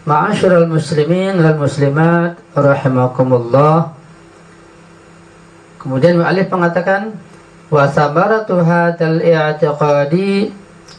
Ma'asyiral muslimin wal muslimat rahimakumullah. Kemudian mu'allif mengatakan wa samaratu hadzal i'tiqadi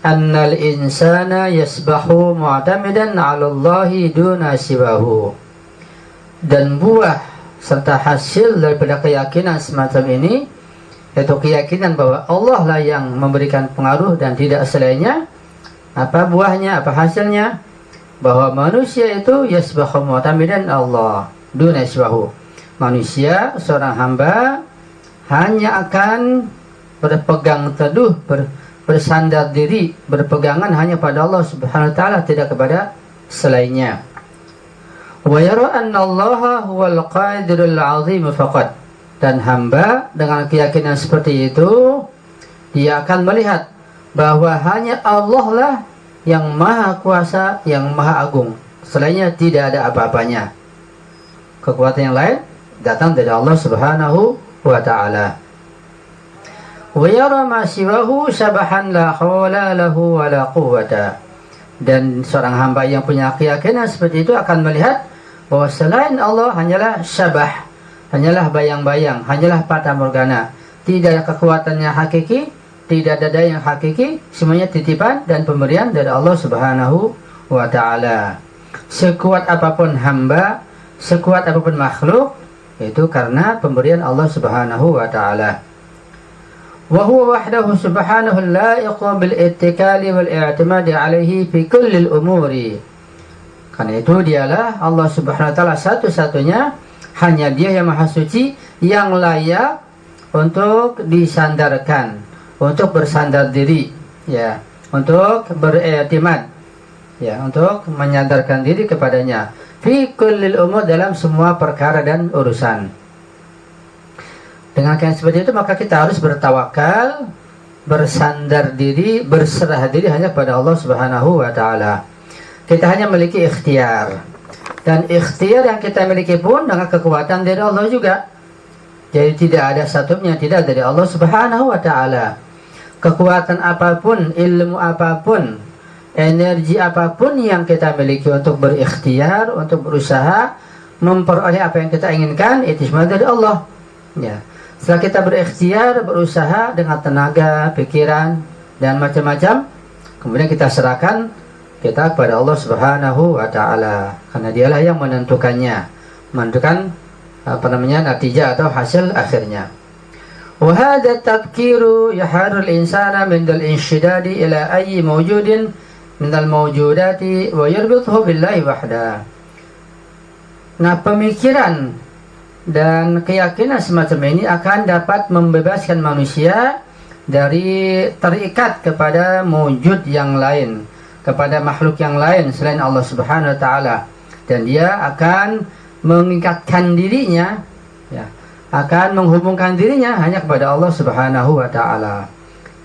annal insana yasbahu mu'tamidan 'ala Allahi duna siwahu. Dan buah serta hasil daripada keyakinan semacam ini, yaitu keyakinan bahwa Allah lah yang memberikan pengaruh dan tidak selainnya. Apa buahnya, apa hasilnya? Bahwa manusia itu yasbahu mu'tamidan Allah duna siwahu. Manusia, seorang hamba, hanya akan berpegang teduh, bersandar diri, berpegangan hanya pada Allah Subhanahu wa taala, tidak kepada selainnya. Wa yara anna Allah huwal qadirul azim faqat. Dan hamba dengan keyakinan seperti itu, dia akan melihat bahwa hanya Allah lah yang maha kuasa, yang maha agung. Selainnya tidak ada apa-apanya. Kekuatan yang lain datang dari Allah Subhanahu wa ta'ala. Wa yara ma siwahu sabahan la hawla lahu wa la quwwata. Dan seorang hamba yang punya keyakinan seperti itu akan melihat bahwa selain Allah hanyalah syabah, hanyalah bayang-bayang, hanyalah fata morgana. Tidak ada kekuatannya hakiki, tidak ada daya yang hakiki, semuanya titipan dan pemberian dari Allah Subhanahu wa ta'ala. Sekuat apapun hamba, sekuat apapun makhluk, itu karena pemberian Allah Subhanahu wa ta'ala. Wa huwa wahdahu subhanahu laiqu bil ittikali wal i'timadi alaihi fi kulli umuri. Karena itu dialah Allah Subhanahu wa ta'ala satu-satunya, hanya dia yang maha suci, yang layak untuk disandarkan, untuk bersandar diri, ya, untuk beriktimad, ya, untuk menyandarkan diri kepadanya. Fi kullil umur, dalam semua perkara dan urusan. Dengan keadaan seperti itu maka kita harus bertawakal, bersandar diri, berserah diri hanya pada Allah Subhanahu wa ta'ala. Kita hanya memiliki ikhtiar, dan ikhtiar yang kita miliki pun dengan kekuatan dari Allah juga. Jadi tidak ada satunya tidak dari Allah Subhanahu wa ta'ala. Kekuatan apapun, ilmu apapun, energi apapun yang kita miliki untuk berikhtiar, untuk berusaha memperoleh apa yang kita inginkan, itu semua dari Allah. Ya. Setelah kita berikhtiar, berusaha dengan tenaga, pikiran, dan macam-macam, kemudian kita serahkan kita kepada Allah Subhanahu wa ta'ala, karena dialah yang menentukannya, menentukan natijah atau hasil akhirnya. Wa hadha tadhkiru yaharul insana min al-inshidadi ila ayyi mawjudin min al-mawjudati wa yarbithu billahi wahda. Nah, pemikiran dan keyakinan semacam ini akan dapat membebaskan manusia dari terikat kepada mawjud yang lain, kepada makhluk yang lain selain Allah Subhanahu wa ta'ala, dan dia akan mengikatkan dirinya, ya, akan menghubungkan dirinya hanya kepada Allah Subhanahu wa ta'ala.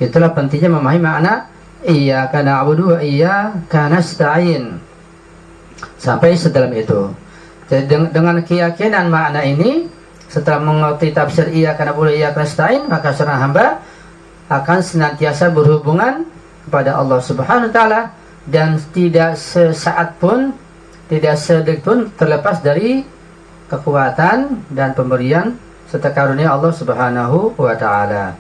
Itulah pentingnya memahami makna iyyaka na'budu wa iyyaka nasta'in, sampai sedalam itu. Jadi dengan keyakinan makna ini, setelah mengerti tafsir iyyaka na'budu wa iyyaka nasta'in, maka seorang hamba akan senantiasa berhubungan kepada Allah Subhanahu wa ta'ala, dan tidak sesaat pun, tidak sedetik pun terlepas dari kekuatan dan pemberian serta karunia Allah Subhanahu wa ta'ala.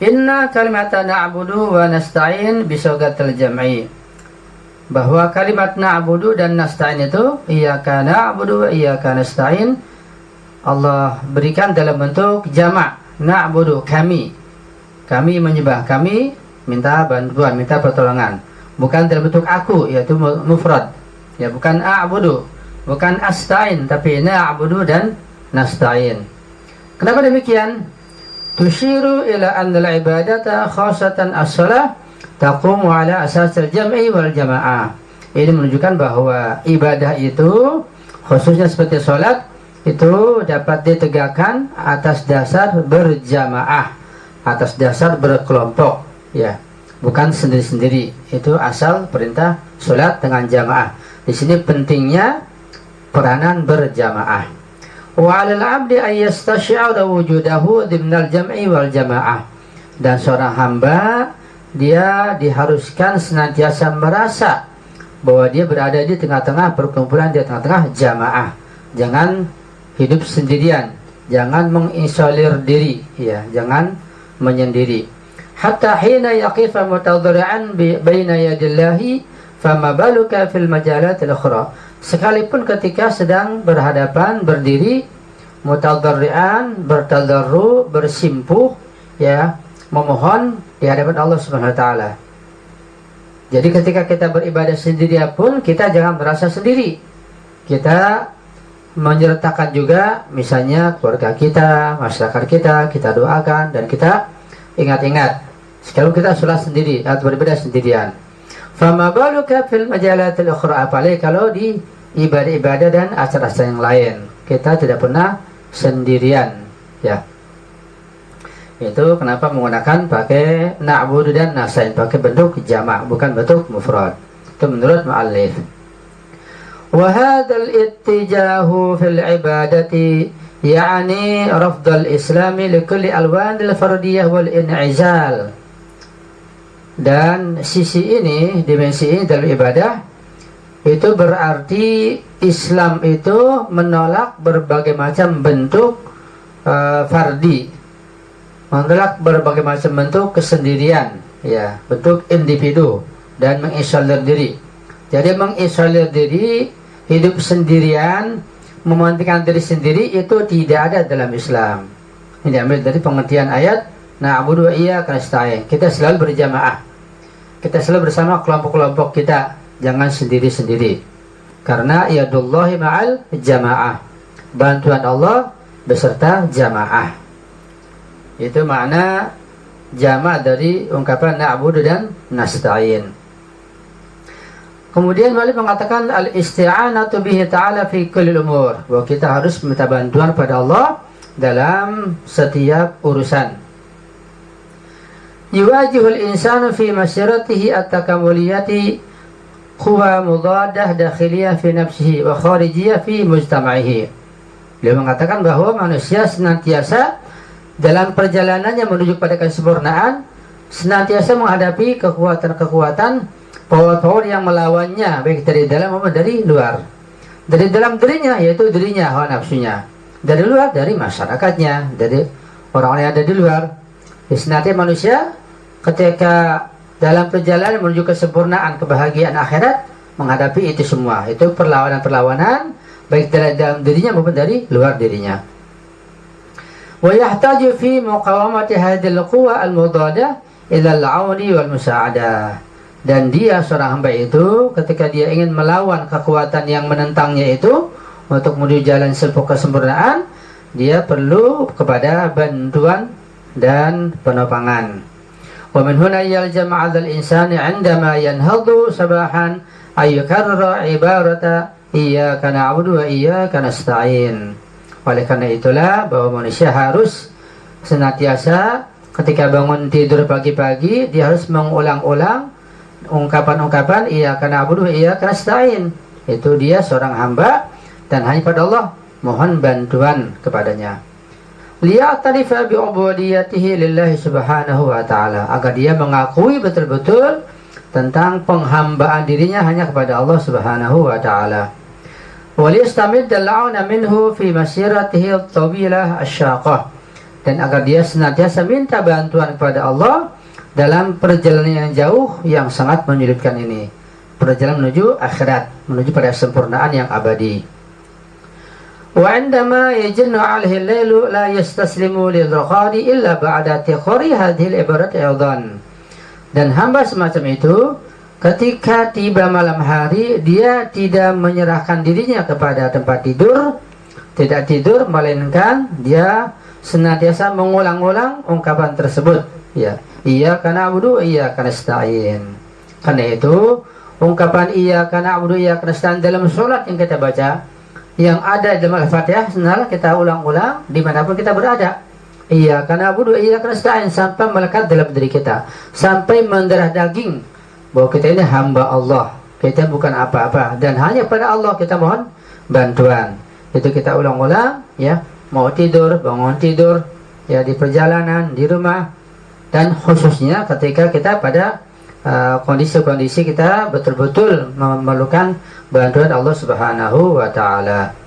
Inna kalimata na'budu wa nasta'in bisogatil jam'i. Bahwa kalimat na'budu dan nasta'in itu, iyyaka na'budu wa iyyaka nasta'in, Allah berikan dalam bentuk jamak. Na'budu, kami menyembah, kami minta bantuan, minta pertolongan. Bukan dalam bentuk aku, yaitu mufrad, ya, bukan a'budu, bukan asta'in, tapi na'budu dan nasta'in. Kenapa demikian? Tushiru ila anna al-ibadata khasatan as-salah taqumu ala asasil jam'i wal jama'ah. Ini menunjukkan bahwa ibadah itu, khususnya seperti sholat, itu dapat ditegakkan atas dasar berjamaah, atas dasar berkelompok, ya, bukan sendiri-sendiri. Itu asal perintah sholat dengan jamaah. Di sini pentingnya peranan berjamaah. Wa 'alal 'abdi ay yastashi'ara wujudahu dimnal jam'i wal jamaah. Dan seorang hamba, dia diharuskan senantiasa merasa bahwa dia berada di tengah-tengah perkumpulan, di tengah-tengah jamaah. Jangan hidup sendirian, jangan mengisolir diri, ya, jangan menyendiri. Hatta hina yaqifa mutadharri'an baina yadillahi fama baluka fil majalatil ukhra. Sekalipun ketika sedang berhadapan, berdiri, mutadharri'an, bertadarru, bersimpuh, ya, memohon di hadapan Allah Subhanahu wa taala. Jadi ketika kita beribadah sendirian pun kita jangan merasa sendiri. Kita menyertakan juga misalnya keluarga kita, masyarakat kita doakan dan kita ingat-ingat. Sekarang kita sholat sendiri atau beribadah sendirian. Fama baluka fil majalatil ukhra, apalagi kalau di ibadah-ibadah dan acara-acara yang lain. Kita tidak pernah sendirian, ya. Itu kenapa menggunakan pakai na'budu dan nasta'in, pakai bentuk jamak bukan bentuk mufrad. Itu menurut muallif. Wa hadzal ittijahu fil ibadati ya'ni rafdul islami li kulli alwanil fardiyah wal in'izal. Dan sisi ini, dimensi ini dalam ibadah itu berarti Islam itu menolak berbagai macam bentuk fardi, menolak berbagai macam bentuk kesendirian, ya, bentuk individu, dan mengisolir diri. Jadi mengisolir diri, hidup sendirian, mementingkan diri sendiri itu tidak ada dalam Islam. Ini diambil dari pengertian ayat na'budu wa iyyaka nasta'in. Kita selalu berjamaah, kita selalu bersama kelompok-kelompok kita, jangan sendiri-sendiri. Karena yadullahi ma'al jamaah, bantuan Allah beserta jamaah. Itu makna jama' dari ungkapan na'budu dan nasta'in. Kemudian Malik mengatakan al-isti'anatu bihi ta'ala fi kulli umur, bahwa kita harus minta bantuan pada Allah dalam setiap urusan. Yuwajihul insanu fi masyaratihi at-takamuliyati huwa mudadah dakhiliyah fi nafsihi wa kharijiyah fi mujtama'ihi. Beliau mengatakan bahwa manusia senantiasa dalam perjalanannya menuju pada kesempurnaan senantiasa menghadapi kekuatan-kekuatan, power-power yang melawannya, baik dari dalam maupun dari luar. Dari dalam dirinya, yaitu dirinya, hawa nafsunya. Dari luar, dari masyarakatnya, dari orang-orang yang ada di luar. Senantiasa manusia ketika dalam perjalanan menuju kesempurnaan, kebahagiaan akhirat, menghadapi itu semua. Itu perlawanan-perlawanan, baik dari dalam dirinya maupun dari luar dirinya. Wa yahtaju fi muqawamati hadhil quwa al-mudadah ila al-'auni wal musa'adah. Dan dia, seorang hamba itu, ketika dia ingin melawan kekuatan yang menentangnya itu untuk menuju jalan kesempurnaan, dia perlu kepada bantuan dan penopangan. Wa min huna yaljam 'alal insani 'indama yanhadu sabahan ayyukarra ibarata iyyaka na'budu wa iyyaka nasta'in. Oleh karena itulah bahwa manusia harus senantiasa ketika bangun tidur pagi-pagi, dia harus mengulang-ulang ungkapan-ungkapan iyyaka na'budu wa iyyaka nasta'in. Itu dia seorang hamba dan hanya pada Allah mohon bantuan kepadanya. Liya'tarifa bi'ubudiyatihi lillahi subhanahu wa ta'ala, agar dia mengakui betul-betul tentang penghambaan dirinya hanya kepada Allah subhanahu wa ta'ala. Waliyastamid al-'auna minhu fi masiratihi at-tawilah asy-syaqah, dan agar dia senantiasa minta bantuan kepada Allah dalam perjalanan yang jauh yang sangat menyulitkan ini, perjalanan menuju akhirat, menuju pada kesempurnaan yang abadi. Wa 'indama yajinnu 'alaihi al-lailu la yastaslimu lil-raqadi illa ba'da tikhari hadhihi al-ibarat aidan. Dan hamba semacam itu ketika tiba malam hari, dia tidak menyerahkan dirinya kepada tempat tidur, tidak tidur, melainkan dia senantiasa mengulang-ulang ungkapan tersebut, ya, iyyaka na'budu wa iyyaka nasta'in. Karena itu ungkapan iyyaka na'budu wa iyyaka nasta'in dalam salat yang kita baca, yang ada dalam Al-Fatihah, sebenarnya kita ulang-ulang dimanapun kita berada. Iyyaka na'budu wa iyyaka nasta'in, sampai melekat dalam diri kita, sampai mendarah daging bahwa kita ini hamba Allah, kita bukan apa-apa, dan hanya pada Allah kita mohon bantuan. Itu kita ulang-ulang, ya, mau tidur, bangun tidur, ya, di perjalanan, di rumah, dan khususnya ketika kita pada kondisi-kondisi kita betul-betul memerlukan bantuan Allah Subhanahu wa taala.